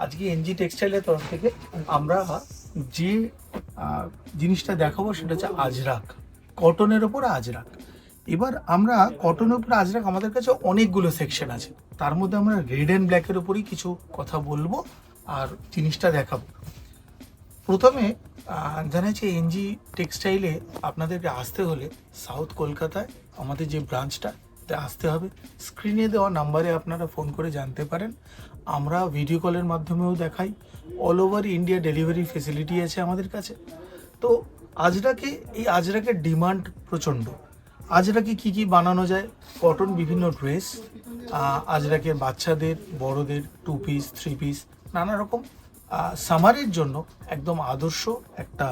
আজকে এনজি টেক্সটাইলের তরফ থেকে আমরা যে জিনিসটা দেখাবো সেটা হচ্ছে আজরাক, কটনের ওপর আজরাক। এবার আমরা কটনের উপর আজরাক, আমাদের কাছে অনেকগুলো সেকশন আছে, তার মধ্যে আমরা রেড অ্যান্ড ব্ল্যাকের উপরই কিছু কথা বলবো আর জিনিসটা দেখাবো। প্রথমে জানাচ্ছি এনজি টেক্সটাইলে আপনাদেরকে আসতে হলে সাউথ কলকাতায় আমাদের যে ব্রাঞ্চটা আসতে হবে। স্ক্রিনে দেওয়া নাম্বারে আপনারা ফোন করে জানতে পারেন। আমরা ভিডিও কলের মাধ্যমেও দেখাই, all over India delivery facility আছে আমাদের কাছে। তো এই আজরাকের ডিমান্ড প্রচণ্ড। আজরাকে কি কি বানানো যায়? কটন বিভিন্ন ড্রেস, আজরাকের বাচ্চাদের, বড়দের, 2 পিস 3 পিস, নানা রকম সামারের জন্য একদম আদর্শ একটা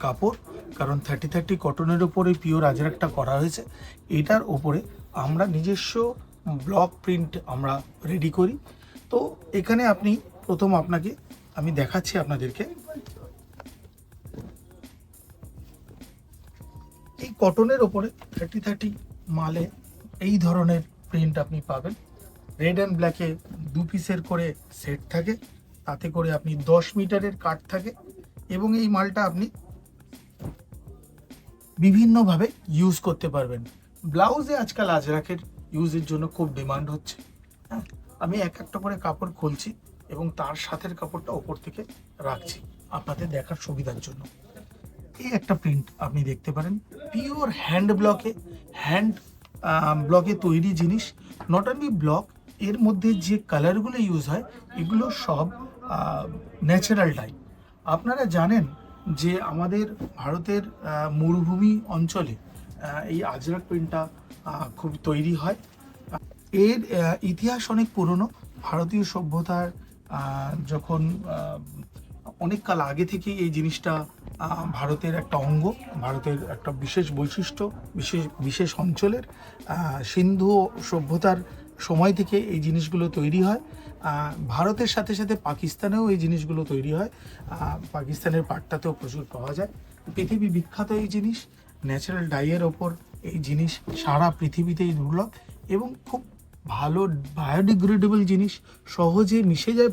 কাপড়। কারণ 30 কটনের ওপরে পিওর আজরাকটা করা হয়েছে। এটার ওপরে আমরা নিজস্ব ব্লক প্রিন্ট আমরা রেডি করি। তো এখানে আপনাকে আমি দেখাচ্ছি আপনাদেরকে। এই কটনের ওপরে 30 মালে এই ধরনের প্রিন্ট আপনি পাবেন। রেড অ্যান্ড ব্ল্যাকে 2 পিসের করে সেট থাকে, তাতে করে আপনি 10 মিটারের কাট থাকে এবং এই মালটা আপনি বিভিন্নভাবে ইউজ করতে পারবেন। ব্লাউজে আজকাল আজরাকের ইউজের জন্য খুব ডিমান্ড হচ্ছে। আমি এক একটা করে কাপড় খুলছি এবং তার সাথের কাপড়টা ওপর থেকে রাখছি আপনাদের দেখার সুবিধার জন্য। এই একটা প্রিন্ট আপনি দেখতে পারেন, পিওর হ্যান্ড ব্লকে তৈরি জিনিস। নট অনলি ব্লক, এর মধ্যে যে কালারগুলো ইউজ হয় এগুলো সব ন্যাচারাল ডাই। আপনারা জানেন যে আমাদের ভারতের মরুভূমি অঞ্চলে এই আজরাক প্রিন্টটা খুব তৈরি হয়। এর ইতিহাস অনেক পুরনো। ভারতীয় সভ্যতার যখন অনেক কাল আগে থেকে এই জিনিসটা ভারতের একটা অঙ্গ, ভারতের একটা বিশেষ বৈশিষ্ট্য, বিশেষ অঞ্চলের সিন্ধু সভ্যতার সময় থেকে এই জিনিসগুলো তৈরি হয়। ভারতের সাথে সাথে পাকিস্তানেও এই জিনিসগুলো তৈরি হয়। পাকিস্তানের পাটটাতেও প্রচুর পাওয়া যায়। পৃথিবী বিখ্যাত এই জিনিস, ন্যাচারাল ডাইয়ের ওপর এই জিনিস সারা পৃথিবীতেই দুর্লভ এবং খুব ভালো বায়োডিগ্রেডেবল জিনিস, সহজে মিশে যায়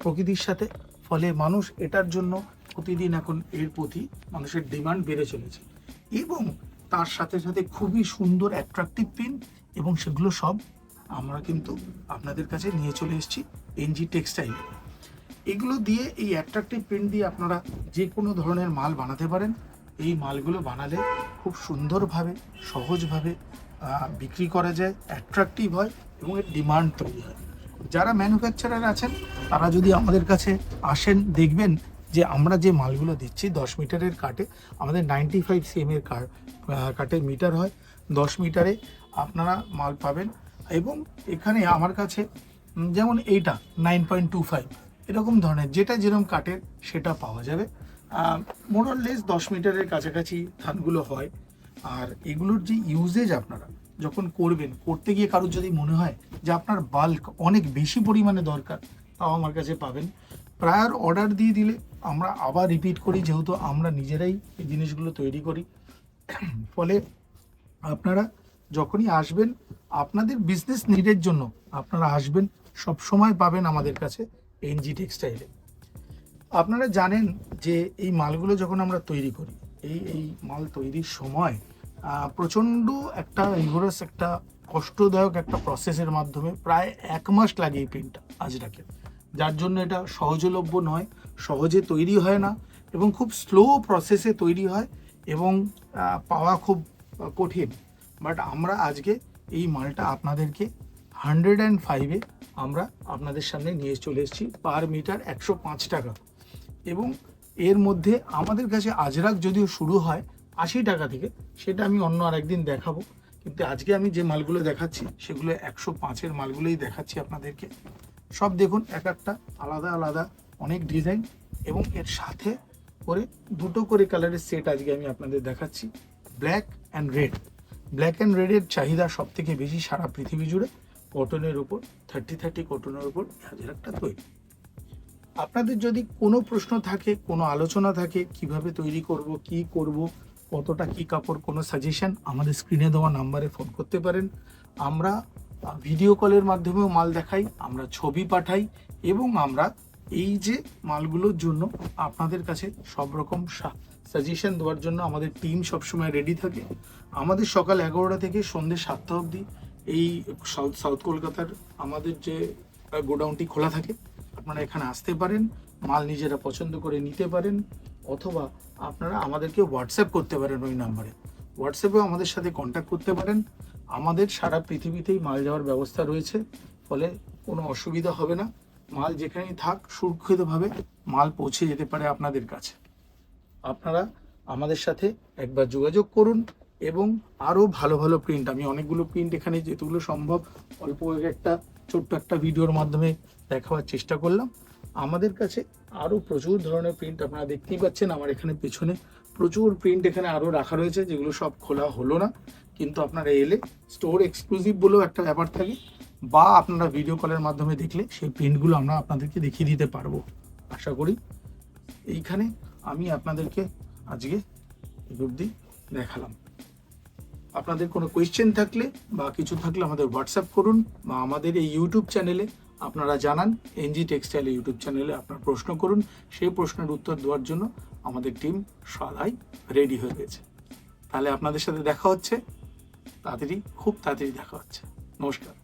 প্রকৃতির সাথে। ফলে মানুষ এটার জন্য প্রতিদিন এখন এর প্রতি মানুষের ডিমান্ড বেড়ে চলেছে। এবং তার সাথে সাথে খুবই সুন্দর অ্যাট্রাকটিভ প্রিন্ট, এবং সেগুলো সব আমরা কিন্তু আপনাদের কাছে নিয়ে চলে এসেছি এনজি টেক্সটাইল। এগুলো দিয়ে, এই অ্যাট্রাকটিভ প্রিন্ট দিয়ে আপনারা যে কোনো ধরনের মাল বানাতে পারেন। এই মালগুলো বানালে খুব সুন্দরভাবে, সহজভাবে বিক্রি করা যায়, অ্যাট্রাকটিভ হয় এবং এর ডিমান্ড তৈরি হয়। যারা ম্যানুফ্যাকচারার আছেন তারা যদি আমাদের কাছে আসেন, দেখবেন যে আমরা যে মালগুলো দিচ্ছি 10 মিটারের কাটে, আমাদের 95 cm এর কাটে মিটার হয়। 10 মিটারে আপনারা মাল পাবেন। এবং এখানে আমার কাছে যেমন এইটা 9.25 এরকম ধরনের, যেটা যেরকম কাটের সেটা পাওয়া যাবে। মোরলেস 10 মিটারের কাছাকাছি থানগুলো হয়। আর এগুলোর যে ইউজেজ আপনারা যখন করতে গিয়ে কারোর যদি মনে হয় যে আপনার বাল্ক অনেক বেশি পরিমাণে দরকার, তাও আমার কাছে পাবেন। প্রায়র অর্ডার দিয়ে দিলে আমরা আবার রিপিট করি, যেহেতু আমরা নিজেরাই এই জিনিসগুলো তৈরি করি। ফলে আপনারা যখনই আসবেন, আপনাদের বিজনেস নিডের জন্য আপনারা আসবেন, সব সময় পাবেন আমাদের কাছে এনজি টেক্সটাইলে। আপনারা জানেন যে এই মালগুলো যখন আমরা তৈরি করি, এই মাল তৈরির সময় প্রচণ্ড একটা রিগোরাস, একটা কষ্টদায়ক একটা প্রসেসের মাধ্যমে প্রায় 1 মাস লাগে এই প্রিন্টটা আজরাকের। যার জন্য এটা সহজলভ্য নয়, সহজে তৈরি হয় না এবং খুব স্লো প্রসেসে তৈরি হয় এবং পাওয়া খুব কঠিন। বাট আমরা আজকে এই মালটা আপনাদেরকে 105-এ আমরা আপনাদের সামনে নিয়ে চলে এসেছি। পার মিটার 105 টাকা। এবং এর মধ্যে আমাদের কাছে আজরাক যদিও শুরু হয় 80 টাকা থেকে, সেটা আমি অন্য আরেকদিন দেখাবো। কিন্তু আজকে আমি যে মালগুলো দেখাচ্ছি সেগুলো 105-এর মালগুলোই দেখাচ্ছি আপনাদেরকে। সব দেখুন, এক একটা আলাদা আলাদা অনেক ডিজাইন, এবং এর সাথে করে 2টো করে কালারের সেট আজকে আমি আপনাদের দেখাচ্ছি। ব্ল্যাক অ্যান্ড রেডের চাহিদা সব থেকে বেশি সারা পৃথিবী জুড়ে। কটনের উপর 30 কটনের উপর আজরাকটা তৈরি। আপনাদের যদি কোনো প্রশ্ন থাকে, কোনো আলোচনা থাকে, কিভাবে তৈরি করব, কি করব, কতটা কি কাপড়, কোনো সাজেশন আমাদের স্ক্রিনে দেওয়া নাম্বারে ফোন করতে পারেন। আমরা ভিডিও কলের মাধ্যমেও মাল দেখাই, আমরা ছবি পাঠাই, এবং আমরা এই যে মালগুলোর জন্য আপনাদের কাছে সব রকম সাজেশন দেওয়ার জন্য আমাদের টিম সবসময় রেডি থাকে। আমাদের সকাল 11টা থেকে সন্ধ্যে 7টা অবধি এই সাউথ কলকাতার আমাদের যে গোডাউনটি খোলা থাকে। আপনারা এখানে আসতে পারেন, মাল নিজেরা পছন্দ করে নিতে পারেন, অথবা আপনারা আমাদেরকে হোয়াটসঅ্যাপ করতে পারেন। ওই নাম্বারে হোয়াটসঅ্যাপেও আমাদের সাথে কন্ট্যাক্ট করতে পারেন। আমাদের সারা পৃথিবীতেই মাল যাওয়ার ব্যবস্থা রয়েছে, ফলে কোনো অসুবিধা হবে না। মাল যেখানেই থাক সুরক্ষিতভাবে মাল পৌঁছে যেতে পারে আপনাদের কাছে। আপনারা আমাদের সাথে একবার যোগাযোগ করুন, এবং আরও ভালো ভালো প্রিন্ট, আমি অনেকগুলো প্রিন্ট এখানে যেগুলো সম্ভব অল্প একটা ছোট্ট একটা ভিডিওর মাধ্যমে দেখাবার চেষ্টা করলাম। আমাদের কাছে আরও প্রচুর ধরনের প্রিন্ট আপনারা দেখতেই পাচ্ছেন। আমার এখানে পেছনে প্রচুর প্রিন্ট এখানে আরও রাখা রয়েছে, যেগুলো সব খোলা হলো না, কিন্তু আপনারা এলে স্টোর এক্সক্লুসিভ বলেও একটা ব্যাপার থাকে, বা আপনারা ভিডিও কলের মাধ্যমে দেখলে সেই প্রিন্টগুলো আমরা আপনাদেরকে দেখিয়ে দিতে পারবো। আশা করি এইখানে আমি আপনাদেরকে আজকে এই অবধি দেখালাম। আপনাদের কোনো কোয়েশ্চেন থাকলে বা কিছু থাকলে আমাদের হোয়াটসঅ্যাপ করুন, বা আমাদের এই ইউটিউব চ্যানেলে আপনারা জানান, এনজি টেক্সটাইল ইউটিউব চ্যানেলে আপনার প্রশ্ন করুন। সেই প্রশ্নের উত্তর দেওয়ার জন্য আমাদের টিম সদাই রেডি হয়ে গেছে। তাহলে আপনাদের সাথে দেখা হচ্ছে তাড়াতাড়ি, খুব তাড়াতাড়ি দেখা হচ্ছে। নমস্কার।